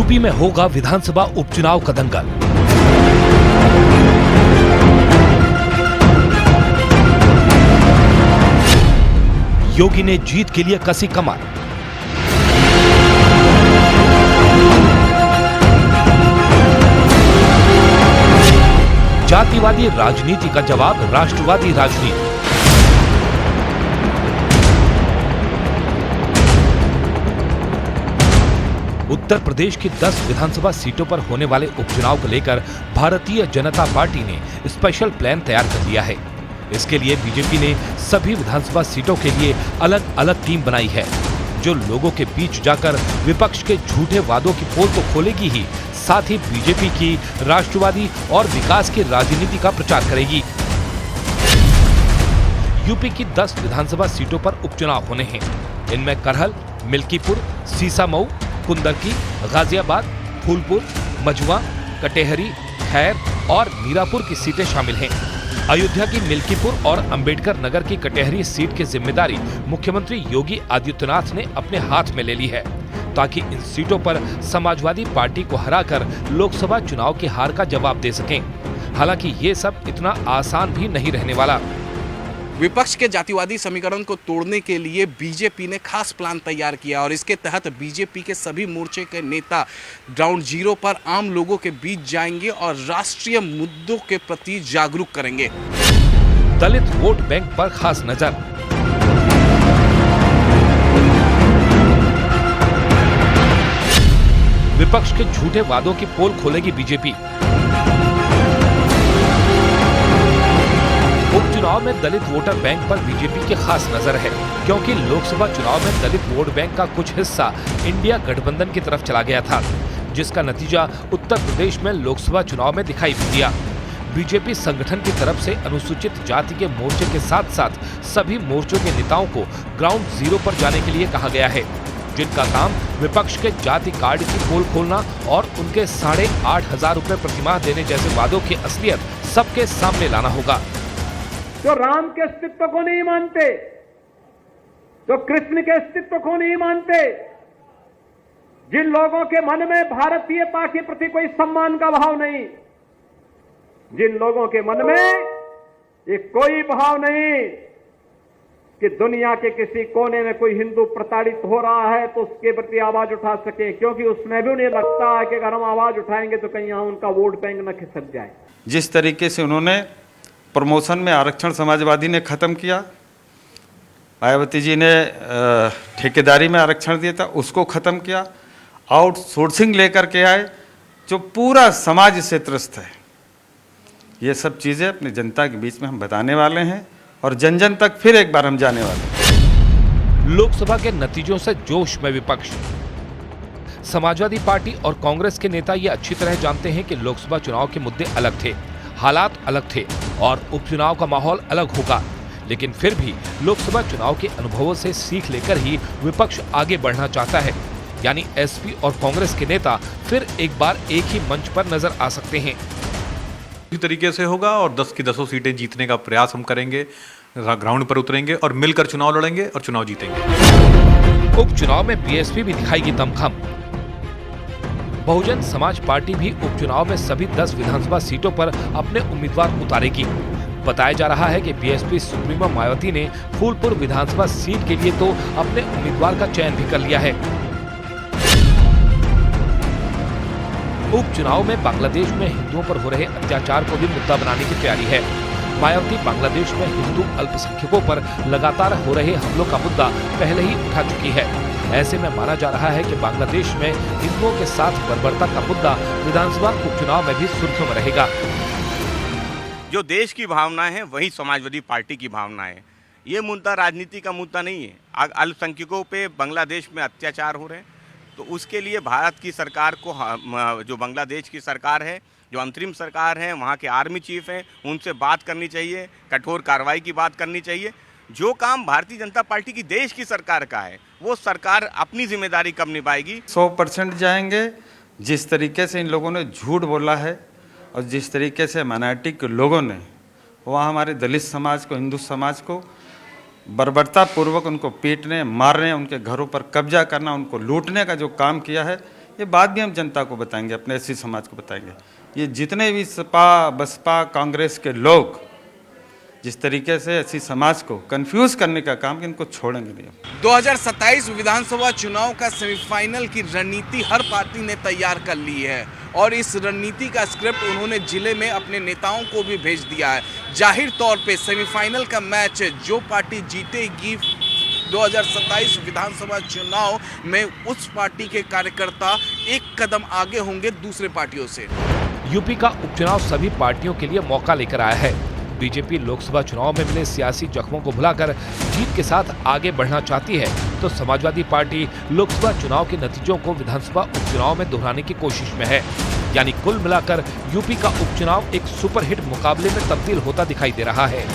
UP में होगा विधानसभा उपचुनाव का दंगल। योगी ने जीत के लिए कसी कमर। जातिवादी राजनीति का जवाब राष्ट्रवादी राजनीति। उत्तर प्रदेश की 10 विधानसभा सीटों पर होने वाले उपचुनाव को लेकर भारतीय जनता पार्टी ने स्पेशल प्लान तैयार कर लिया है। इसके लिए बीजेपी ने सभी विधानसभा सीटों के लिए अलग अलग टीम बनाई है, जो लोगों के बीच जाकर विपक्ष के झूठे वादों की पोल तो खोलेगी ही, साथ ही बीजेपी की राष्ट्रवादी और विकास की राजनीति का प्रचार करेगी। यूपी की 10 विधानसभा सीटों पर उपचुनाव होने हैं। इनमें करहल, मिल्कीपुर, सीसामऊ, कुंदरकी, गाजियाबाद, फूलपुर, मझुआ, कटेहरी, खैर और मीरापुर की सीटें शामिल हैं। अयोध्या की मिल्कीपुर और अंबेडकर नगर की कटेहरी सीट की जिम्मेदारी मुख्यमंत्री योगी आदित्यनाथ ने अपने हाथ में ले ली है, ताकि इन सीटों पर समाजवादी पार्टी को हराकर लोकसभा चुनाव की हार का जवाब दे सकें। हालांकि ये सब इतना आसान भी नहीं रहने वाला। विपक्ष के जातिवादी समीकरण को तोड़ने के लिए बीजेपी ने खास प्लान तैयार किया और इसके तहत बीजेपी के सभी मोर्चे के नेता ग्राउंड जीरो पर आम लोगों के बीच जाएंगे और राष्ट्रीय मुद्दों के प्रति जागरूक करेंगे। दलित वोट बैंक पर खास नजर। विपक्ष के झूठे वादों की पोल खोलेगी बीजेपी। उपचुनाव में दलित वोटर बैंक पर बीजेपी की खास नजर है, क्योंकि लोकसभा चुनाव में दलित वोट बैंक का कुछ हिस्सा इंडिया गठबंधन की तरफ चला गया था, जिसका नतीजा उत्तर प्रदेश में लोकसभा चुनाव में दिखाई भी दिया। बीजेपी संगठन की तरफ से अनुसूचित जाति के मोर्चे के साथ साथ सभी मोर्चों के नेताओं को ग्राउंड जीरो पर जाने के लिए कहा गया है, जिनका काम विपक्ष के जाति कार्ड की पोल खोलना और उनके 8,500 रुपए प्रतिमाह देने जैसे वादों की असलियत सबके सामने लाना होगा। जो राम के अस्तित्व को नहीं मानते, जो कृष्ण के अस्तित्व को नहीं मानते, जिन लोगों के मन में भारतीयता के प्रति कोई सम्मान का भाव नहीं, जिन लोगों के मन में ये कोई भाव नहीं कि दुनिया के किसी कोने में कोई हिंदू प्रताड़ित हो रहा है तो उसके प्रति आवाज उठा सके, क्योंकि उसमें भी उन्हें लगता है कि अगर हम आवाज उठाएंगे तो कहीं यहां उनका वोट बैंक न खिसक जाए। जिस तरीके से उन्होंने प्रमोशन में आरक्षण समाजवादी ने ख़त्म किया, मायावती जी ने ठेकेदारी में आरक्षण दिया था उसको ख़त्म किया, आउटसोर्सिंग लेकर के आए, जो पूरा समाज से त्रस्त है। ये सब चीज़ें अपनी जनता के बीच में हम बताने वाले हैं और जन जन तक फिर एक बार हम जाने वाले हैं। लोकसभा के नतीजों से जोश में विपक्ष। समाजवादी पार्टी और कांग्रेस के नेता ये अच्छी तरह जानते हैं कि लोकसभा चुनाव के मुद्दे अलग थे, हालात अलग थे और उपचुनाव का माहौल अलग होगा, लेकिन फिर भी लोकसभा चुनाव के अनुभवों से सीख लेकर ही विपक्ष आगे बढ़ना चाहता है। यानी एसपी और कांग्रेस के नेता फिर एक बार एक ही मंच पर नजर आ सकते हैं। इसी तरीके से होगा और 10 की 10 सीटें जीतने का प्रयास हम करेंगे, ग्राउंड पर उतरेंगे और मिलकर चुनाव लड़ेंगे और चुनाव जीतेंगे। उपचुनाव में बीएसपी भी दिखाएगी दमखम। बहुजन समाज पार्टी भी उपचुनाव में सभी 10 विधानसभा सीटों पर अपने उम्मीदवार उतारेगी। बताया जा रहा है कि बीएसपी सुप्रीमो मायावती ने फूलपुर विधानसभा सीट के लिए तो अपने उम्मीदवार का चयन भी कर लिया है। उपचुनाव में बांग्लादेश में हिंदुओं पर हो रहे अत्याचार को भी मुद्दा बनाने की तैयारी है। मायावती बांग्लादेश में हिंदू अल्पसंख्यकों पर लगातार हो रहे हमलों का मुद्दा पहले ही उठा चुकी है। ऐसे में माना जा रहा है कि बांग्लादेश में हिंदुओं के साथ बर्बरता का मुद्दा विधानसभा उपचुनाव में भी सुर्खियों में रहेगा। जो देश की भावनाएं हैं वही समाजवादी पार्टी की भावनाएं हैं। ये मुद्दा राजनीति का मुद्दा नहीं है। अल्पसंख्यकों पे बांग्लादेश में अत्याचार हो रहे हैं, तो उसके लिए भारत की सरकार को, जो बांग्लादेश की सरकार है, जो अंतरिम सरकार है, वहाँ के आर्मी चीफ हैं, उनसे बात करनी चाहिए, कठोर कार्रवाई की बात करनी चाहिए। जो काम भारतीय जनता पार्टी की देश की सरकार का है, वो सरकार अपनी जिम्मेदारी कब निभाएगी? 100% जाएंगे। जिस तरीके से इन लोगों ने झूठ बोला है और जिस तरीके से माइनॉरिटी के लोगों ने वहाँ हमारे दलित समाज को, हिंदू समाज को बर्बरतापूर्वक उनको पीटने, मारने, उनके घरों पर कब्जा करना, उनको लूटने का जो काम किया है, ये बात भी हम जनता को बताएंगे, अपने एससी समाज को बताएंगे। ये जितने भी सपा बसपा कांग्रेस के लोग जिस तरीके से एससी समाज को कंफ्यूज करने का काम, इनको छोड़ेंगे नहीं। 2027 विधानसभा चुनाव का सेमीफाइनल की रणनीति हर पार्टी ने तैयार कर ली है और इस रणनीति का स्क्रिप्ट उन्होंने जिले में अपने नेताओं को भी भेज दिया है। जाहिर तौर पे सेमीफाइनल का मैच जो पार्टी जीतेगी 2027 विधानसभा चुनाव में, उस पार्टी के कार्यकर्ता एक कदम आगे होंगे दूसरे पार्टियों से। यूपी का उपचुनाव सभी पार्टियों के लिए मौका लेकर आया है। बीजेपी लोकसभा चुनाव में मिले सियासी जख्मों को भुलाकर जीत के साथ आगे बढ़ना चाहती है, तो समाजवादी पार्टी लोकसभा चुनाव के नतीजों को विधानसभा उपचुनाव में दोहराने की कोशिश में है। यानी कुल मिलाकर यूपी का उपचुनाव एक सुपरहिट मुकाबले में तब्दील होता दिखाई दे रहा है।